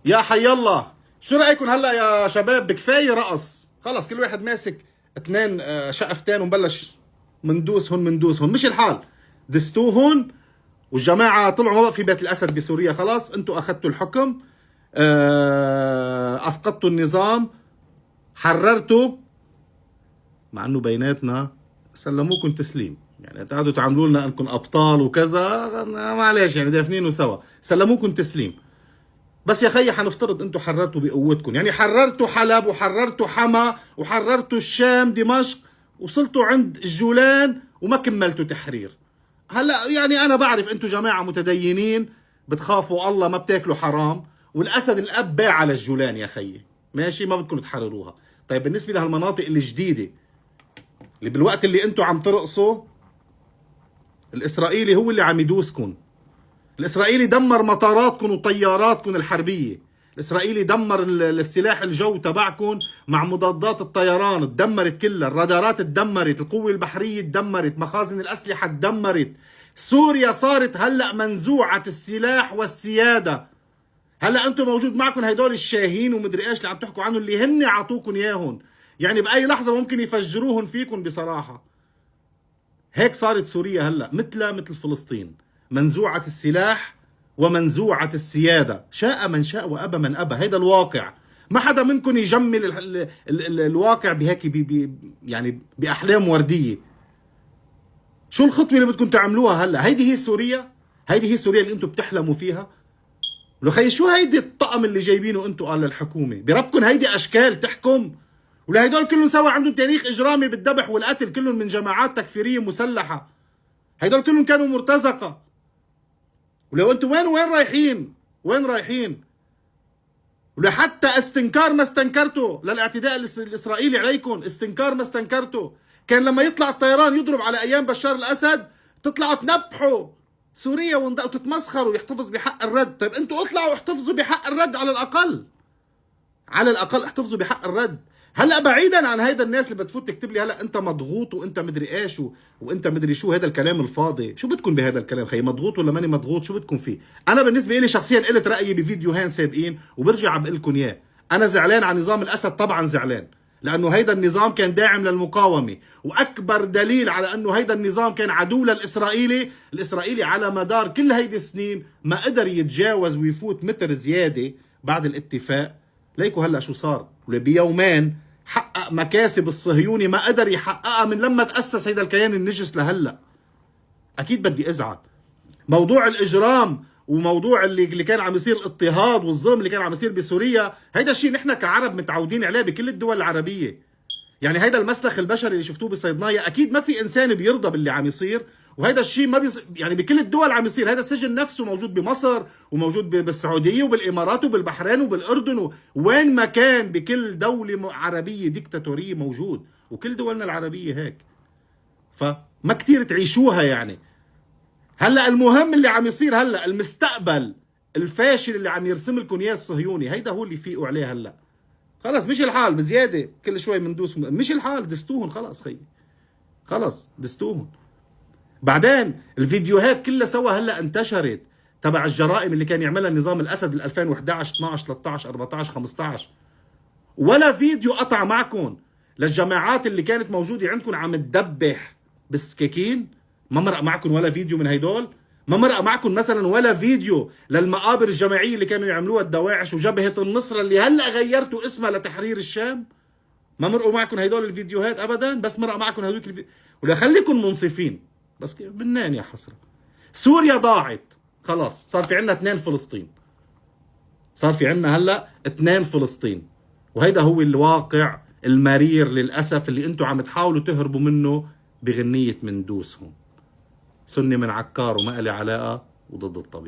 يا حي الله، شو رايكم هلا يا شباب؟ بكفايه رقص، خلص كل واحد ماسك اثنين شقفتين ومبلش مندوسهم مش الحال. دستوهن والجماعه طلعوا ما في بيت الاسد بسوريا، خلاص انتم اخذتوا الحكم، اسقطتوا النظام، حررتوا، مع انه بيناتنا سلموكم تسليم، يعني قعدوا تعاملوا لنا انكم ابطال وكذا، معلش يعني دافنينه سوا، سلموكم تسليم. بس يا خيي حنفترض انتم حررتوا بقوتكم، يعني حررتوا حلب وحررتوا حما وحررتوا الشام دمشق، وصلتوا عند الجولان وما كملتوا تحرير. هلا يعني انا بعرف انتم جماعه متدينين، بتخافوا الله، ما بتاكلوا حرام، والاسد الاب باع على الجولان يا خيي، ماشي، ما بدكم تحرروها. طيب بالنسبه لهالمناطق الجديده اللي بالوقت اللي انتم عم ترقصوا، الاسرائيلي هو اللي عم يدوسكم. الإسرائيلي دمر مطاراتكم وطياراتكم الحربية، الإسرائيلي دمر السلاح الجو تبعكم مع مضادات الطيران، اتدمرت كلها، الرادارات اتدمرت، القوة البحرية اتدمرت، مخازن الأسلحة اتدمرت. سوريا صارت هلأ منزوعة السلاح والسيادة. هلأ أنتم موجود معكم هدول الشاهين ومدري إيش اللي عم تحكوا عنهم، اللي هن عطوكم إياهم، يعني بأي لحظة ممكن يفجروهم فيكم بصراحة. هيك صارت سوريا هلأ مثل فلسطين، منزوعة السلاح ومنزوعة السيادة، شاء من شاء وأبى من أبى. هيدا الواقع، ما حدا منكم يجمل الواقع بهيك يعني بأحلام وردية. شو الخطوة اللي بدكم تعملوها هلا؟ هيدي هي سوريا؟ هيدي هي سوريا اللي انتم بتحلموا فيها؟ ولو خي شو هيدي الطقم اللي جايبينه انتم قال للحكومة؟ بربكم هيدي أشكال تحكم؟ ولا هيدول كلهم سوا عندهم تاريخ إجرامي بالذبح والقتل، كلهم من جماعات تكفيرية مسلحة، هيدول كلهم كانوا مرتزقة. ولو انتم وين رايحين؟ وين رايحين؟ ولحتى استنكار ما استنكرتوا للاعتداء الاسرائيلي عليكم، استنكار ما استنكرتوا. كان لما يطلع الطيران يضرب على ايام بشار الاسد تطلعوا تنبحوا سوريا وتتمسخروا ويحتفظ بحق الرد. طيب انتوا اطلعوا احتفظوا بحق الرد، على الاقل على الاقل احتفظوا بحق الرد. هلا بعيدا عن هيدا الناس اللي بتفوت تكتب لي هلا انت مضغوط وانت مدري ايش وانت مدري شو، هذا الكلام الفاضي. شو بدكم بهذا الكلام خي؟ مضغوط ولا ماني مضغوط؟ شو بدكم فيه؟ انا بالنسبه لي شخصيا قلت رايي بفيديوهين سابقين وبرجع بقول لكم اياه. انا زعلان على نظام الاسد، طبعا زعلان، لانه هيدا النظام كان داعم للمقاومه، واكبر دليل على انه هيدا النظام كان عدو للاسرائيلي، الاسرائيلي على مدار كل هيدي السنين ما قدر يتجاوز ويفوت متر زياده بعد الاتفاق. ليكوا هلا شو صار، بيومين حقق مكاسب الصهيوني ما قدر يحققها من لما تأسس هيدا الكيان النجس لهلا. اكيد بدي ازعل. موضوع الاجرام وموضوع اللي كان عم يصير الاضطهاد والظلم اللي كان عم يصير بسوريا، هيدا الشيء نحن كعرب متعودين عليه بكل الدول العربية. يعني هيدا المسلخ البشري اللي شفتوه بصيدنايا، اكيد ما في انسان بيرضى باللي عم يصير، وهيدا الشيء ما يعني بكل الدول عم يصير. هيدا السجن نفسه موجود بمصر وموجود بالسعوديه وبالامارات وبالبحرين وبالاردن، وين ما كان بكل دوله عربيه ديكتاتوريه موجود، وكل دولنا العربيه هيك، فما كثير تعيشوها يعني. هلا المهم اللي عم يصير هلا، المستقبل الفاشل اللي عم يرسم لكم اياه الصهيوني، هيدا هو اللي فيقوا عليه هلا. خلص مش الحال بزياده، كل شوي بندوس، مش الحال، دستوهن خلص خي، خلص دستوهن. بعدين الفيديوهات كلها سوا هلا انتشرت تبع الجرائم اللي كان يعملها نظام الاسد بال 2011 12 13 14 15، ولا فيديو قطع معكم للجماعات اللي كانت موجوده عندكم عم تدبح بالسكاكين. ما مرق معكم ولا فيديو من هيدول؟ ما مرق معكم مثلا ولا فيديو للمقابر الجماعيه اللي كانوا يعملوها الدواعش وجبهه النصره اللي هلا غيرتوا اسمها لتحرير الشام؟ ما مرقوا معكم هيدول الفيديوهات ابدا؟ بس مرق معكم هدول ولا خليكم منصفين بس منين يا حسره. سوريا ضاعت خلاص، صار في عندنا 2 فلسطين، صار في عندنا هلا 2 فلسطين، وهيدا هو الواقع المرير للاسف اللي انتم عم تحاولوا تهربوا منه بغنيه مندوسهم. سني من عكار وما لي علاقه وضد الطبيعه.